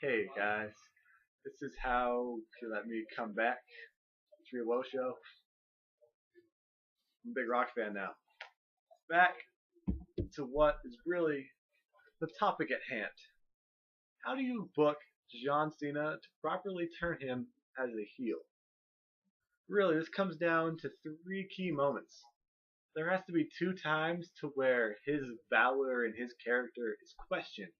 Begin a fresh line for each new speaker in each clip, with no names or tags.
Hey guys, this is how you let me come back to your low show. I'm a big rock fan now. Back to what is really the topic at hand. How do you book John Cena to properly turn him as a heel? Really, this comes down to three key moments. There has to be two times to where his valor and his character is questioned,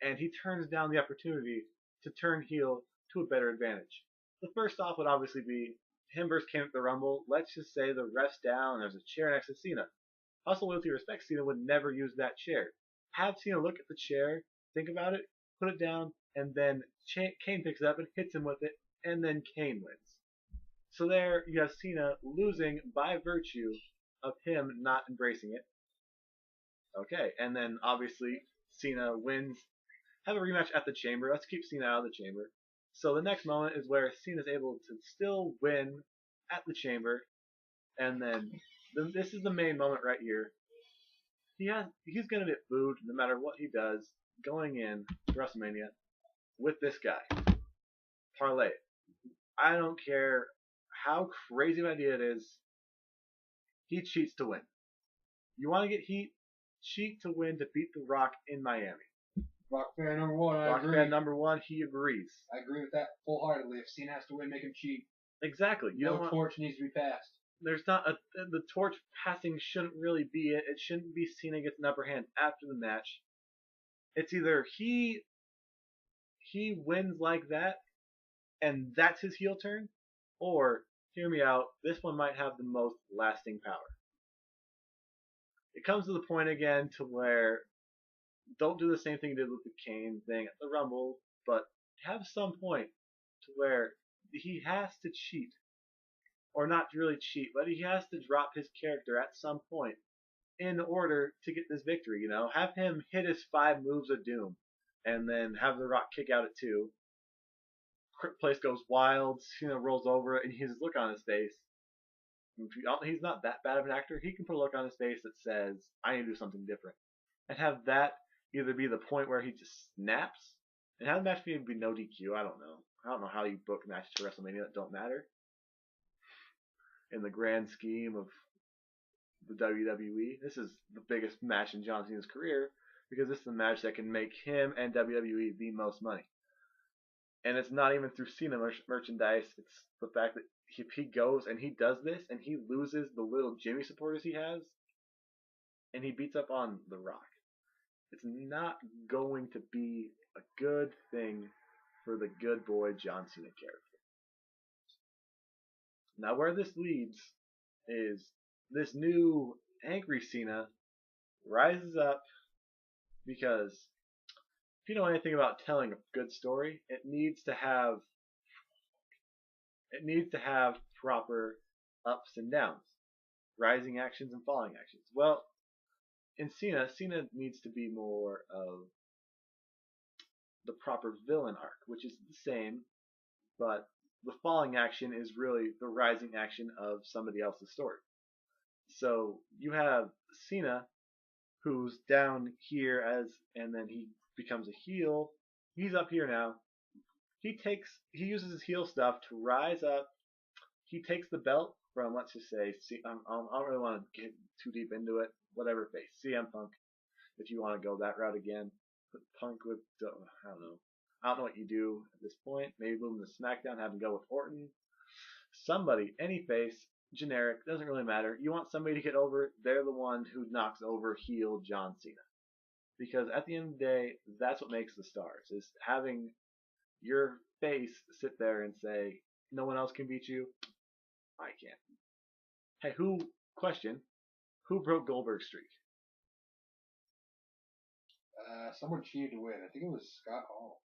and he turns down the opportunity to turn heel to a better advantage. The first off would obviously be him versus Kane at the Rumble. Let's just say the ref's down, and there's a chair next to Cena. Hustle Loyalty Respect Cena would never use that chair. Have Cena look at the chair, think about it, put it down, and then Kane picks it up and hits him with it, and then Kane wins. So there you have Cena losing by virtue of him not embracing it. Okay, and then obviously Cena wins. Have a rematch at the Chamber. Let's keep Cena out of the Chamber. So the next moment is where Cena's able to still win at the Chamber, and then this is the main moment right here. He's gonna get booed no matter what he does going in to WrestleMania with this guy. Parlay it. I don't care how crazy of an idea it is. He cheats to win. You want to get heat? Cheat to win to beat The Rock in Miami.
Rock fan number one, I
Rock
agree.
fan number one, he agrees.
I agree with that full-heartedly. If Cena has to win, make him cheat.
Exactly. You don't want,
torch needs to be passed.
there's not the torch passing shouldn't really be it. It shouldn't be Cena gets an upper hand after the match. It's either he wins like that, and that's his heel turn, or hear me out. This one might have the most lasting power. It comes to the point again to where don't do the same thing you did with the Kane thing at the Rumble, but have some point to where he has to cheat. Or not really cheat, but he has to drop his character at some point in order to get this victory, Have him hit his 5 moves of doom, and then have The Rock kick out at 2. Place goes wild, Cena rolls over it, and his look on his face. He's not that bad of an actor. He can put a look on his face that says, I need to do something different. And have that either be the point where he just snaps, and have the match be no DQ. I don't know. I don't know how you book matches to WrestleMania that don't matter in the grand scheme of the WWE. This is the biggest match in John Cena's career because this is the match that can make him and WWE the most money. And it's not even through Cena merchandise. It's the fact that if he goes and he does this and he loses the little Jimmy supporters he has and he beats up on The Rock, it's not going to be a good thing for the good boy John Cena character. Now where this leads is this new angry Cena rises up because if you know anything about telling a good story, it needs to have proper ups and downs, rising actions and falling actions. Well, in Cena needs to be more of the proper villain arc, which is the same, but the falling action is really the rising action of somebody else's story. So you have Cena, who's down here and then he becomes a heel. He's up here now. He uses his heel stuff to rise up. He takes the belt from, let's just say, I don't really want to get too deep into it. Whatever face, CM Punk, if you want to go that route again. Put Punk with, I don't know. I don't know what you do at this point. Maybe move him to SmackDown, have him go with Orton. Somebody, any face, generic, doesn't really matter. You want somebody to get over, they're the one who knocks over heel John Cena. Because at the end of the day, that's what makes the stars, is having your face sit there and say, no one else can beat you, I can. Hey, who broke Goldberg's streak?
Someone cheated to win. I think it was Scott Hall.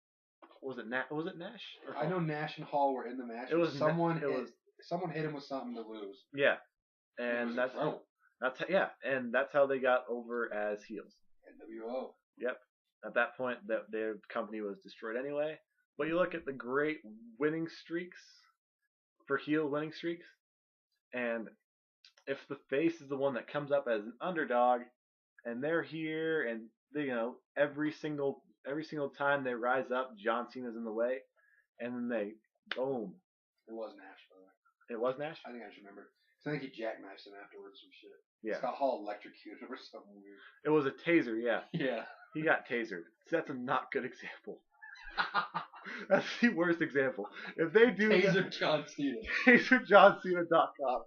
Was it Nash?
I know Nash and Hall were in the match. Someone hit him with something to lose.
Yeah, and that's how they got over as heels.
NWO.
Yep. At that point, their company was destroyed anyway. But you look at the great winning streaks for heel winning streaks, and if the face is the one that comes up as an underdog, and they're here, and they, every single every single time they rise up, John Cena's in the way, and then they boom.
It was Nash, by the way.
It was Nash?
I think I just remember. I think he jackknifed him afterwards some shit.
Yeah.
It's got all electrocuted or something weird.
It was a taser, yeah.
Yeah.
He got tasered. That's a not good example. That's the worst example. If they do
Taser John Cena.
TaserJohnCena.com.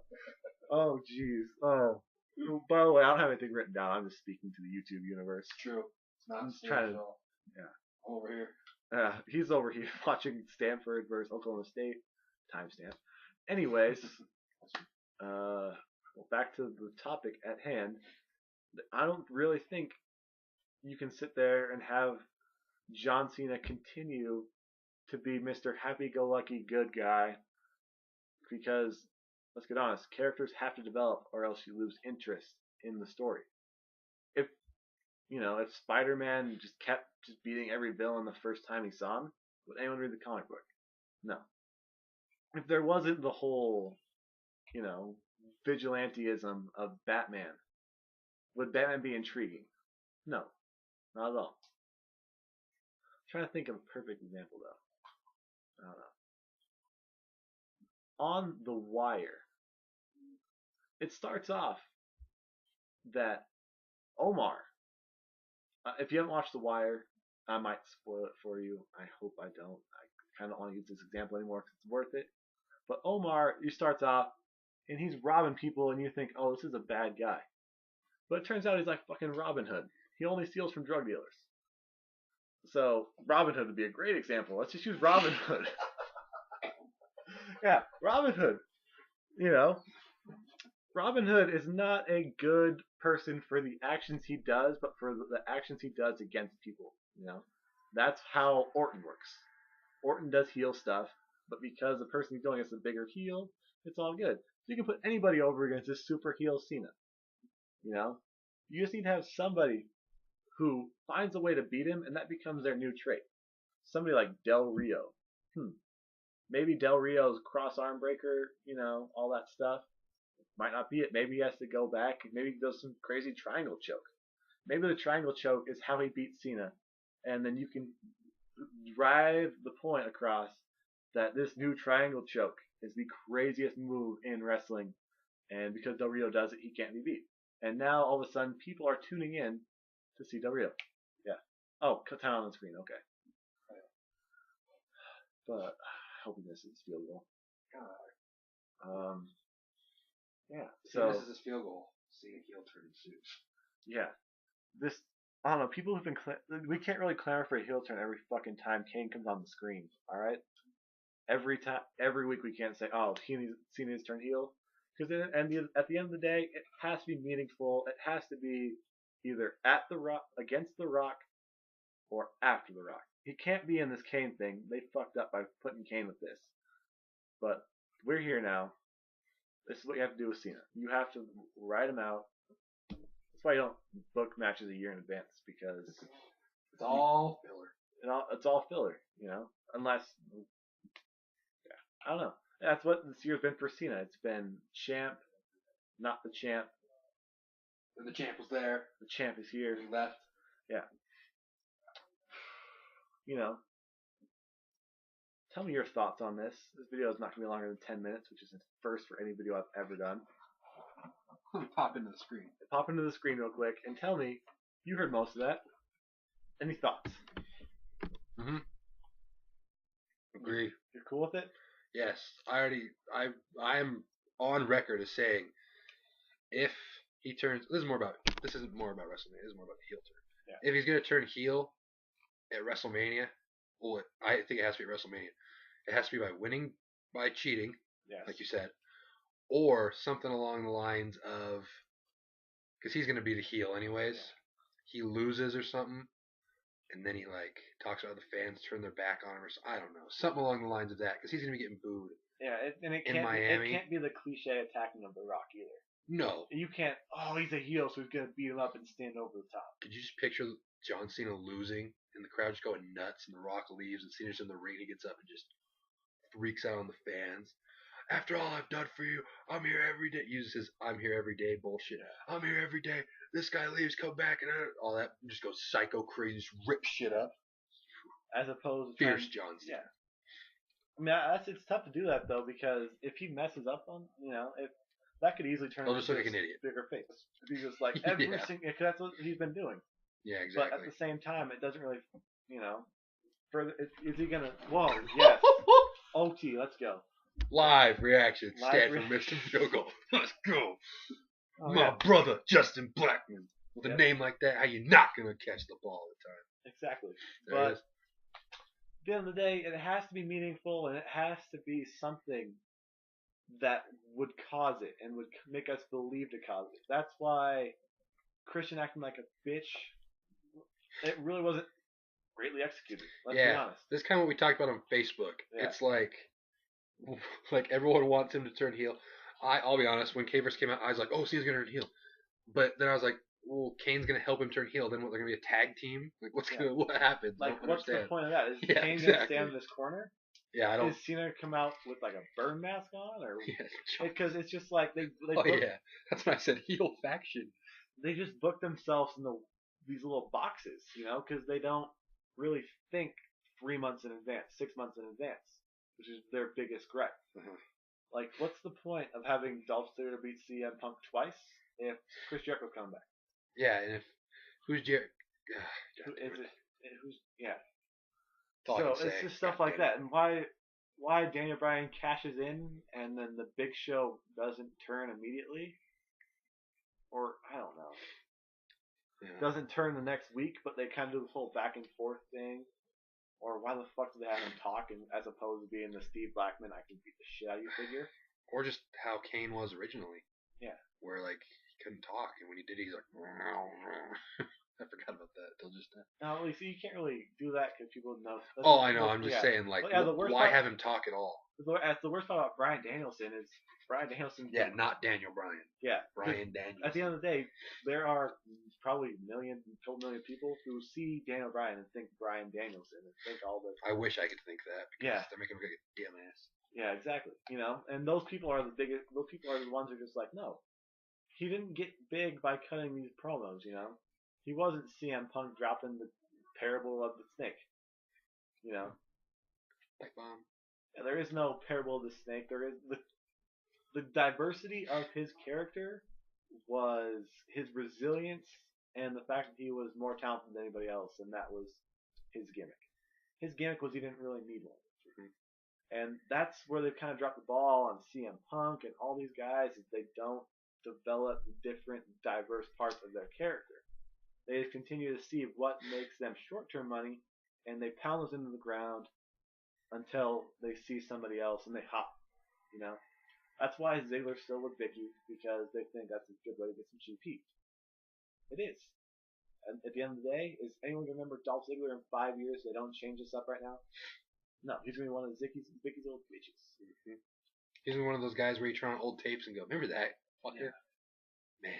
Oh, jeez. Oh. By the way, I don't have anything written down. I'm just speaking to the YouTube universe.
It's true. It's not
I'm trying to. Yeah.
I'm over here.
He's over here watching Stanford versus Oklahoma State. Timestamp. Anyways, well, back to the topic at hand. I don't really think you can sit there and have John Cena continue to be Mr. Happy-go-lucky good guy, because let's get honest, characters have to develop or else you lose interest in the story. If Spider-Man just kept beating every villain the first time he saw him, would anyone read the comic book? No. If there wasn't the whole, vigilanteism of Batman, would Batman be intriguing? No, not at all. I'm trying to think of a perfect example, though. I don't know. On The Wire, it starts off that Omar, if you haven't watched The Wire, I might spoil it for you. I hope I don't. I kind of don't want to use this example anymore because it's worth it. But Omar, he starts off, and he's robbing people, and you think, oh, this is a bad guy. But it turns out he's like fucking Robin Hood. He only steals from drug dealers. So Robin Hood would be a great example. Let's just use Robin Hood. Yeah, Robin Hood. Robin Hood is not a good person for the actions he does, but for the actions he does against people. That's how Orton works. Orton does heel stuff, but because the person he's doing is a bigger heel, it's all good. So you can put anybody over against this super heel Cena. You just need to have somebody who finds a way to beat him, and that becomes their new trait. Somebody like Del Rio. Maybe Del Rio's cross arm breaker, all that stuff. Might not be it. Maybe he has to go back. Maybe he does some crazy triangle choke. Maybe the triangle choke is how he beats Cena. And then you can drive the point across that this new triangle choke is the craziest move in wrestling. And because Del Rio does it, he can't be beat. And now all of a sudden people are tuning in to see Del Rio. Yeah. Oh, cut down on the screen. Okay. But hoping this is field goal. Yeah. So
this is his field goal. Seeing a heel turn suits.
Yeah. I don't know. People have been. We can't really clamor for a heel turn every fucking time Kane comes on the screen. All right. Every week we can't say, oh, Cena needs to turn heel, because at the end of the day, it has to be meaningful. It has to be either at the Rock, against the Rock, or after the Rock. He can't be in this Kane thing. They fucked up by putting Kane with this. But we're here now. This is what you have to do with Cena. You have to write him out. That's why you don't book matches a year in advance, because
it's all filler.
It's all filler, unless, I don't know. That's what this year's been for Cena. It's been champ, not the champ.
And the champ was there.
The champ is here.
He left.
Yeah. Tell me your thoughts on this. This video is not going to be longer than 10 minutes, which is a first for any video I've ever done.
Let me pop into the screen.
Pop into the screen real quick and tell me, you heard most of that. Any thoughts?
Agree.
You're cool with it?
Yes. I am on record as saying, if he turns, this isn't more about WrestleMania, this is more about the heel turn.
Yeah.
If he's going to turn heel at WrestleMania, well, I think it has to be at WrestleMania. It has to be by cheating,
yes,
like you said, or something along the lines of, because he's going to be the heel anyways. Yeah. He loses or something, and then he talks about the fans turn their back on him, or I don't know, something along the lines of that, because he's going to be getting booed.
Yeah, it can't be the cliche attacking of The Rock either.
No,
you can't. Oh, he's a heel, so he's going to beat him up and stand over the top.
Could you just picture John Cena losing, and the crowd just going nuts, and The Rock leaves, and Cena's in the ring, he gets up and just freaks out on the fans. After all I've done for you, I'm here every day. Uses his I'm here every day bullshit. I'm here every day. This guy leaves, come back, and all that. Just goes psycho crazy, just rips shit up.
as opposed to
Fierce John Cena.
Yeah. I mean, it's tough to do that though, because if he messes up on, if that could easily turn
He'll
him
just
into
look like
a
an idiot.
bigger face. If he's just like every
Yeah.
single, because that's what he's been doing.
Yeah, exactly.
But at the same time, it doesn't really, further. Is he gonna? Whoa, yes. OT, let's go.
Live reaction.
Live
Stand
reaction.
for Mr. Jogo. Let's go.
Oh,
My
yeah.
brother, Justin Blackman. With
Yep.
a name like that, how you not going to catch the ball all the time?
Exactly.
There it
But
is.
at the end of the day, it has to be meaningful, and it has to be something that would cause it and would make us believe to cause it. That's why Christian acting like a bitch, it really wasn't greatly executed. Let's be honest.
This is kind of what we talked about on Facebook.
Yeah.
It's like everyone wants him to turn heel. I'll be honest, when K-Verse came out, I was like, oh, Cena's going to turn heel. But then I was like, well, Kane's going to help him turn heel. Then what, they're going to be a tag team? Like, what happens?
Like,
I don't
what's
understand.
the point of that? Is
Yeah,
Kane going to
exactly.
stand in this corner?
Yeah, I don't.
Is Cena come out with like a burn mask on, or
Yeah,
because it's just like they
oh yeah, that's what I said. Heel faction.
they just book themselves in these little boxes, because they don't really think 3 months in advance, 6 months in advance, which is their biggest gripe.
Uh-huh.
Like, what's the point of having Dolph Ziggler beat CM Punk twice if Chris Jericho come back?
Yeah, and if who's Jer?
Who's yeah?
That's all I
So
can
it's
say.
just stuff
God
like
damn it.
that, and why Daniel Bryan cashes in and then the Big Show doesn't turn immediately, or I don't know.
Yeah.
Doesn't turn the next week, but they kind of do this whole back and forth thing. Or why the fuck do they have him talking as opposed to being the Steve Blackman, I can beat the shit out of you figure?
Or just how Kane was originally.
Yeah.
Where like he couldn't talk, and when he did, he's like. I forgot about that till just now.
No, you see, you can't really do that because people know.
Oh, I know. I'm just saying, like,
the worst
why
part,
have him talk at all?
The worst part about Bryan Danielson is Bryan Danielson.
Yeah, not Daniel Bryan.
Yeah.
Bryan Danielson.
At the end of the day, there are probably a million people who see Daniel Bryan and think Bryan Danielson and think all this.
I wish I could think that because
Yeah.
they're making him look like a dumbass.
Yeah, exactly. And those people are the biggest. Those people are the ones who are just like, no, he didn't get big by cutting these promos. He wasn't CM Punk dropping the parable of the snake.
Like bomb.
Yeah, there is no parable of the snake. There is the diversity of his character was his resilience and the fact that he was more talented than anybody else, and that was his gimmick. His gimmick was he didn't really need one.
Mm-hmm.
And that's where they kind of dropped the ball on CM Punk and all these guys is they don't develop different diverse parts of their character. They just continue to see what makes them short-term money, and they pound those into the ground until they see somebody else and they hop. That's why Ziggler's still with Vicky, because they think that's a good way to get some cheap heat. It is. And at the end of the day, is anyone going to remember Dolph Ziggler in 5 years? They don't change this up right now? No, he's going to be one of Vicky's little bitches.
Mm-hmm. He's one of those guys where you turn on old tapes and go, remember that? Fucker?
Yeah.
Man.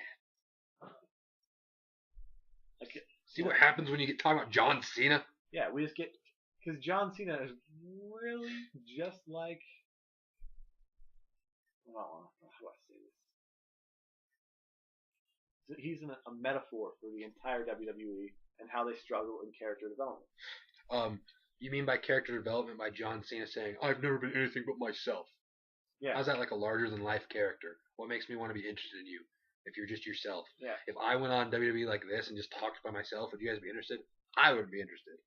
See
what happens when you get talking about John Cena?
Yeah, we just get... Because John Cena is really just like... How do I say this? He's a metaphor for the entire WWE and how they struggle in character development.
You mean by character development by John Cena saying, I've never been anything but myself?
Yeah.
How's that like a larger-than-life character? What makes me want to be interested in you if you're just yourself?
Yeah.
If I went on WWE like this and just talked by myself, would you guys be interested? I would be interested.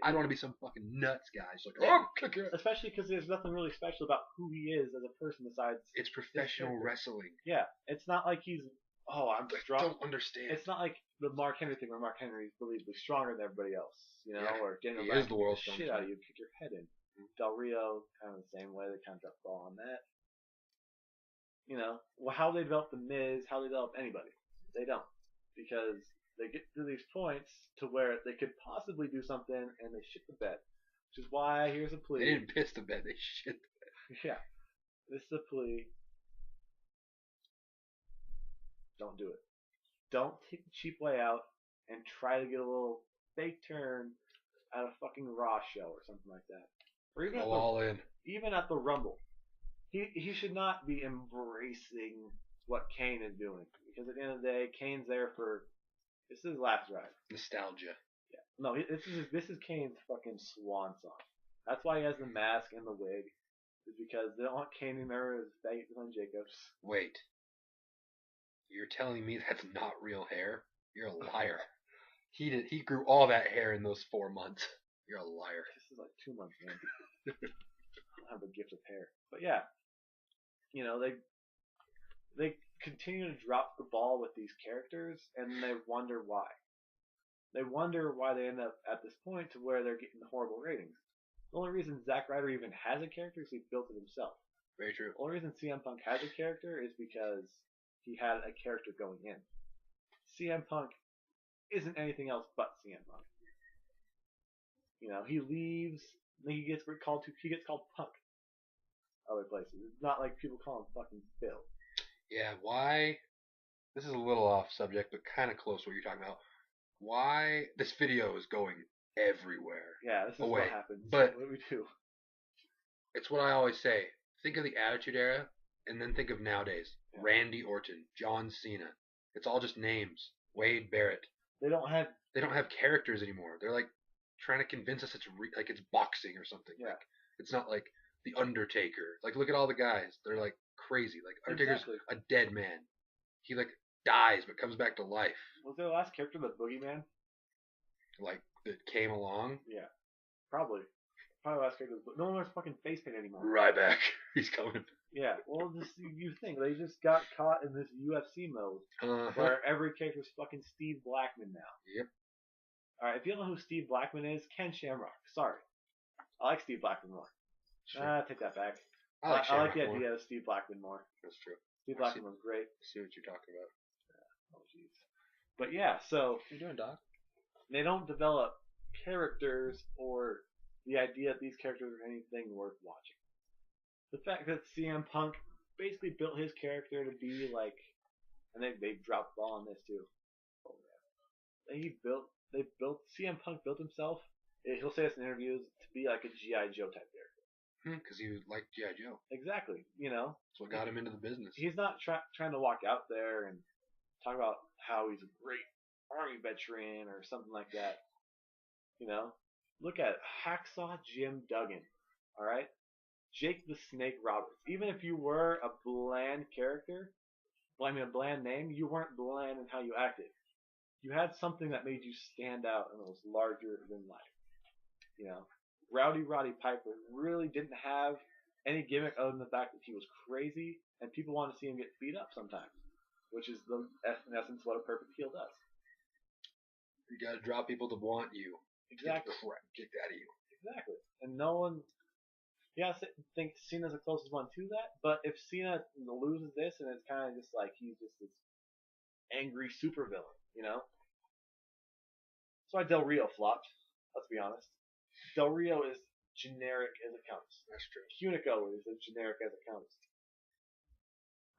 I don't want to be some fucking nuts guy. It's like, kick your ass.
Especially because there's nothing really special about who he is as a person besides...
It's professional wrestling.
Yeah. It's not like he's... Oh, I'm strong.
I don't understand.
It's not like the Mark Henry thing where Mark Henry is believably stronger than everybody else. Or Daniel
he
Bryan
is the world's strongest
shit out of
man.
you, kick your head in. Del Rio, kind of the same way. They kind of dropped the ball on that. How they develop The Miz, how they develop anybody. They don't. Because they get to these points to where they could possibly do something and they shit the bed. Which is why here's a plea.
They didn't piss the bed, they shit the bed.
Yeah. This is a plea. Don't do it. Don't take the cheap way out and try to get a little fake turn at a fucking Raw show or something like that. Or even
Go all in.
Even at the Rumble. He should not be embracing what Kane is doing. Because at the end of the day, Kane's there for... This is his last ride.
Nostalgia.
Yeah. No, this is Kane's fucking swan song. That's why he has the mask and the wig. Is because they don't want Kane to remember his fake Glenn Jacobs.
Wait, you're telling me that's not real hair? You're a liar. He grew all that hair in those 4 months. You're a liar.
This is like 2 months, man. I don't have a gift of hair, but yeah, they continue to drop the ball with these characters, and they wonder why. They wonder why they end up at this point to where they're getting horrible ratings. The only reason Zack Ryder even has a character is he built it himself.
Very true.
The only reason CM Punk has a character is because he had a character going in. CM Punk isn't anything else but CM Punk. He leaves, he gets called Punk other places. It's not like people call him fucking Phil.
Yeah, why? This is a little off subject, but kind of close to what you're talking about. Why this video is going everywhere?
Yeah, this is
away.
what happens.
But
what do we do?
It's what I always say. Think of the Attitude Era, and then think of nowadays.
Yeah.
Randy Orton, John Cena. It's all just names. Wade Barrett.
They don't have
characters anymore. They're like trying to convince us it's like it's boxing or something.
Yeah.
Like it's not like the Undertaker. Like look at all the guys. They're like crazy. Like Undertaker's a dead man. He like dies but comes back to life.
Was their last character the Boogeyman?
Like that came along.
Yeah, probably last character. No one wears fucking face paint anymore.
Ryback. He's coming.
Yeah, well, you think they just got caught in this UFC mode where every character's fucking Steve Blackman now.
Yep.
All right, if you don't know who Steve Blackman is, Ken Shamrock. Sorry, I like Steve Blackman more. Sure. Take that back. I like the idea of Steve Blackman more.
That's true.
Steve Blackman was great.
See what you're talking about.
Yeah. Oh jeez. But yeah, so
what are you doing, Doc?
They don't develop characters or the idea that these characters are anything worth watching. The fact that CM Punk basically built his character to be like, and they dropped the ball on this too. Oh yeah. CM Punk built himself. He'll say this in interviews to be like a G.I. Joe type character.
Because he liked G.I. Joe.
Exactly.
That's what got him into the business.
He's not trying to walk out there and talk about how he's a great Army veteran or something like that. Look at Hacksaw Jim Duggan. All right, Jake the Snake Roberts. Even if you were a bland character, a bland name, you weren't bland in how you acted. You had something that made you stand out and was larger than life. Roddy Piper really didn't have any gimmick other than the fact that he was crazy and people wanted to see him get beat up sometimes, which is in essence what a perfect heel does.
You gotta draw people to want you.
Exactly.
Get the crap kicked out of you.
Exactly. And no one, I think Cena's the closest one to that. But if Cena loses this, and it's kind of just like he's just this angry supervillain, That's why Del Rio flopped. Let's be honest. Del Rio is generic as it comes.
That's true.
Hunico is as generic as it comes.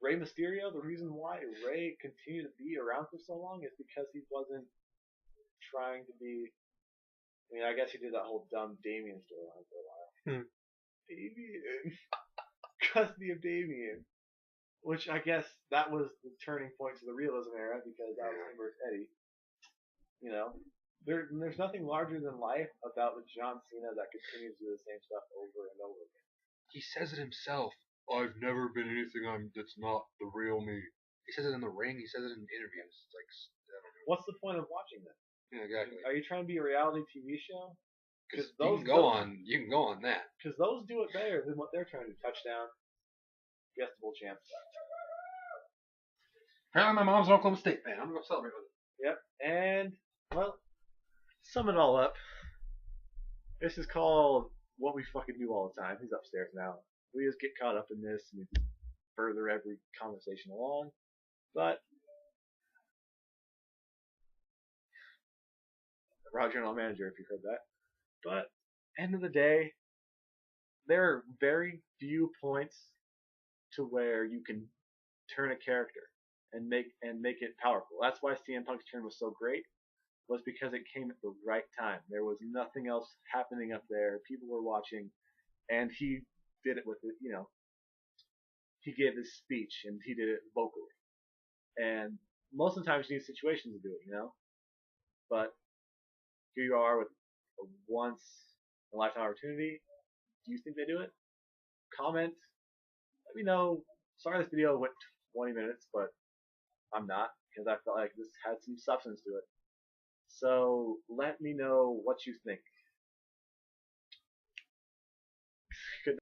Rey Mysterio, the reason why Rey continued to be around for so long is because he wasn't trying to be. I guess he did that whole dumb Damien storyline for a while. Damien. Custody of Damien. Which I guess that was the turning point to the realism era because that was him versus Eddie. There's nothing larger than life about the John Cena that continues to do the same stuff over and over again.
He says it himself. I've never been anything that's not the real me. He says it in the ring. He says it in interviews. It's like, I don't know.
What's the point of watching this?
Yeah, exactly.
Are you trying to be a reality TV show?
Because you can go on that.
Because those do it better than what they're trying to do. Touchdown. Guess the Bowl champs.
Apparently my mom's an Oklahoma State fan. I'm going to celebrate with it.
Yep. And, well, sum it all up. This is called What We Fucking Do All the Time. He's upstairs now. We just get caught up in this and further every conversation along. But Roger General Manager, if you heard that. But end of the day, there are very few points to where you can turn a character and make it powerful. That's why CM Punk's turn was so great, was because it came at the right time. There was nothing else happening up there. People were watching, and he did it with it. He gave his speech and he did it vocally. And most of the time, you need situations to do it. But here you are with a once in a lifetime opportunity. Do you think they do it? Comment. Let me know. Sorry this video went 20 minutes, but I'm not because I felt like this had some substance to it. So let me know what you think. Good